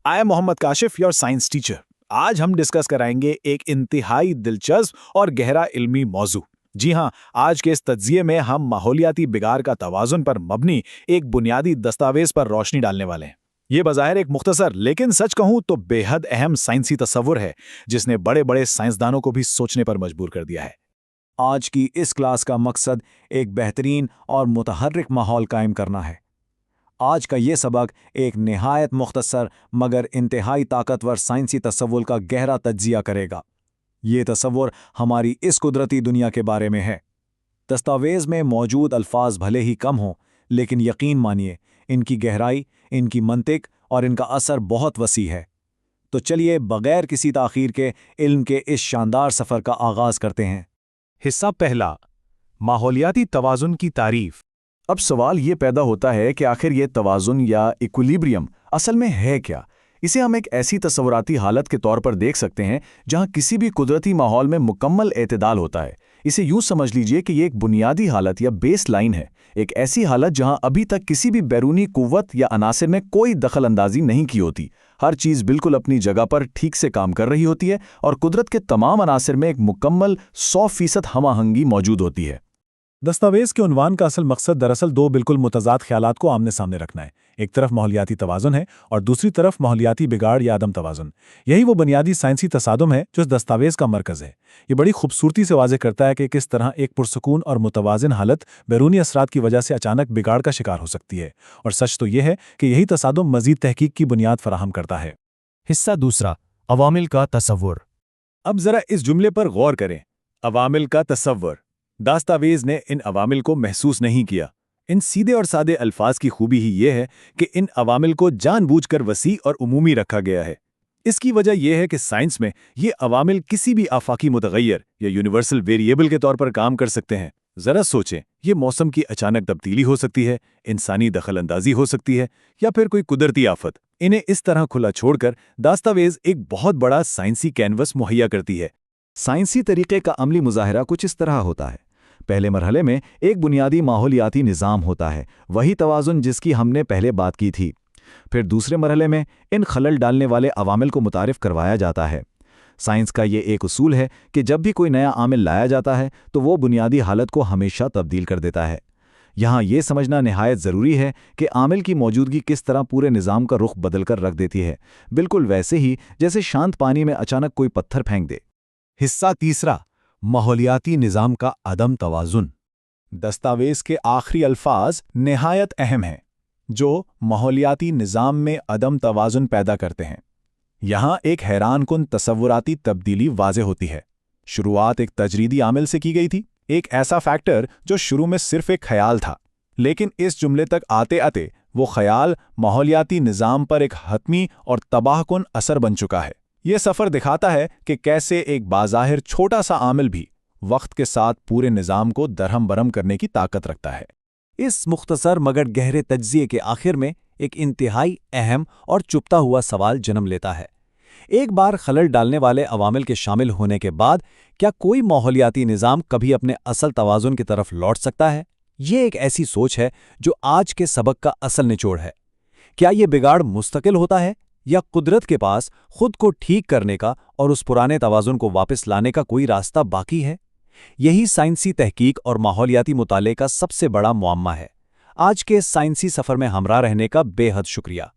I am Mohammad Kashif, your science teacher. आज हम discuss कराएंगे एक इंतहाई दिलचस्प और गहरा इल्मी मौजू। जी हाँ, आज के इस तज्जिये में हम माहौलियाती बिगाड़ का तवाज़ुन पर मबनी एक बुनियादी दस्तावेज पर रोशनी डालने वाले हैं। ये बज़ाहिर एक मुख्तसर लेकिन सच कहूँ तो बेहद अहम साइंसी तस्वुर है, जिसने बड़े बड़े साइंसदानों को भी सोचने पर मजबूर कर दिया है। आज की इस क्लास का मकसद एक बेहतरीन और मुतहर्रिक माहौल कायम करना है। आज का ये सबक एक निहायत मुख्तसर मगर इंतहाई ताकतवर साइंसी तस्वुर का गहरा तज्जिया करेगा। ये तस्वुर हमारी इस कुदरती दुनिया के बारे में है। दस्तावेज़ में मौजूद अल्फाज भले ही कम हों, लेकिन यकीन मानिए इनकी गहराई, इनकी मंतिक और इनका असर बहुत वसी है। तो चलिए बगैर किसी ताख़ीर के इल्म के इस शानदार सफ़र का आगाज़ करते हैं। हिस्सा पहला, माहौलियाती तवाज़ुन की तारीफ़। अब सवाल ये पैदा होता है कि आखिर ये तवाज़ुन या इक्विलिब्रियम असल में है क्या? इसे हम एक ऐसी तस्वुराती हालत के तौर पर देख सकते हैं जहां किसी भी कुदरती माहौल में मुकम्मल एतदाल होता है। इसे यूं समझ लीजिए कि ये एक बुनियादी हालत या बेस लाइन है, एक ऐसी हालत जहां अभी तक किसी भी बैरूनी कुव्वत या अनासिर ने कोई दखल अंदाजी नहीं की होती। हर चीज़ बिल्कुल अपनी जगह पर ठीक से काम कर रही होती है और कुदरत के तमाम अनासिर में एक मुकम्मल 100% हमाहंगी मौजूद होती है। दस्तावेज़ के उन्वान का असल मकसद दरअसल दो बिल्कुल मुतज़ाद ख्यालात को आमने सामने रखना है। एक तरफ माहौलियाती तवाज़ुन है और दूसरी तरफ माहौलियाती बिगाड़ या अदम तवाज़ुन। यही वो बुनियादी साइंसी तसादुम है जो इस दस्तावेज़ का मरकज़ है। ये बड़ी खूबसूरती से वाज़ेह करता है कि किस तरह एक पुरसकून और मुतवाज़िन हालत बैरूनी असरात की वजह से अचानक बिगाड़ का शिकार हो सकती है। और सच तो यह है कि यही तसादुम मज़ीद तहकीक की बुनियाद फराहम करता है। हिस्सा दूसरा, अवामिल का तसव्वुर। अब ज़रा इस जुमले पर गौर करें, अवामिल का तसव्वुर। दस्तावेज़ ने इन अवामिल को महसूस नहीं किया। इन सीधे और सादे अल्फाज की खूबी ही ये है कि इन अवामिल को जानबूझकर वसी और उमूमी रखा गया है। इसकी वजह यह है कि साइंस में ये अवामिल किसी भी आफाकी मुतगय्यर या यूनिवर्सल वेरिएबल के तौर पर काम कर सकते हैं। ज़रा सोचें, ये मौसम की अचानक तब्दीली हो सकती है, इंसानी दखल अंदाजी हो सकती है, या फिर कोई कुदरती आफत। इन्हें इस तरह खुला छोड़कर दस्तावेज़ एक बहुत बड़ा साइंसी कैनवस मुहैया करती है। साइंसी तरीके का अमली मुजाहरा कुछ इस तरह होता है। पहले मरहले में एक बुनियादी माहौलियाती निज़ाम होता है, वही तवाज़ुन जिसकी हमने पहले बात की थी। फिर दूसरे मरहले में इन खलल डालने वाले अवामिल को मुतारिफ करवाया जाता है। साइंस का ये एक उसूल है कि जब भी कोई नया आमिल लाया जाता है तो वो बुनियादी हालत को हमेशा तब्दील कर देता है। यहाँ ये समझना निहायत ज़रूरी है कि आमिल की मौजूदगी किस तरह पूरे निज़ाम का रुख बदल कर रख देती है, बिल्कुल वैसे ही जैसे शांत पानी में अचानक कोई पत्थर फेंक दे। हिस्सा तीसरा, माहौलियाती निज़ाम का अदम तवाज़ुन। दस्तावेज़ के आखिरी अल्फाज निहायत अहम हैं, जो माहौलियाती निज़ाम में अदम तवाज़ुन पैदा करते हैं। यहाँ एक हैरानकुन तसव्वुराती तब्दीली वाज़ेह होती है। शुरुआत एक तजरीदी आमिल से की गई थी, एक ऐसा फैक्टर जो शुरू में सिर्फ एक ख्याल था, लेकिन इस जुमले तक आते आते वो ख्याल माहौलियाती निज़ाम पर एक हतमी और तबाहकुन असर बन चुका है। ये सफ़र दिखाता है कि कैसे एक बाज़ाहिर छोटा सा आमिल भी वक्त के साथ पूरे निज़ाम को दरहम बरहम करने की ताकत रखता है। इस मुख्तसर मगर गहरे तज्जिए के आखिर में एक इंतहाई अहम और चुपता हुआ सवाल जन्म लेता है। एक बार खलल डालने वाले अवामिल के शामिल होने के बाद क्या कोई माहौलियाती निज़ाम कभी अपने असल तवाज़ुन की तरफ लौट सकता है? ये एक ऐसी सोच है जो आज के सबक का असल निचोड़ है। क्या ये बिगाड़ मुस्तकिल होता है या कुदरत के पास खुद को ठीक करने का और उस पुराने तवाज़ुन को वापस लाने का कोई रास्ता बाकी है? यही साइंसी तहकीक और माहौलियाती मुताले का सबसे बड़ा मुअम्मा है। आज के साइंसी सफ़र में हमरा रहने का बेहद शुक्रिया।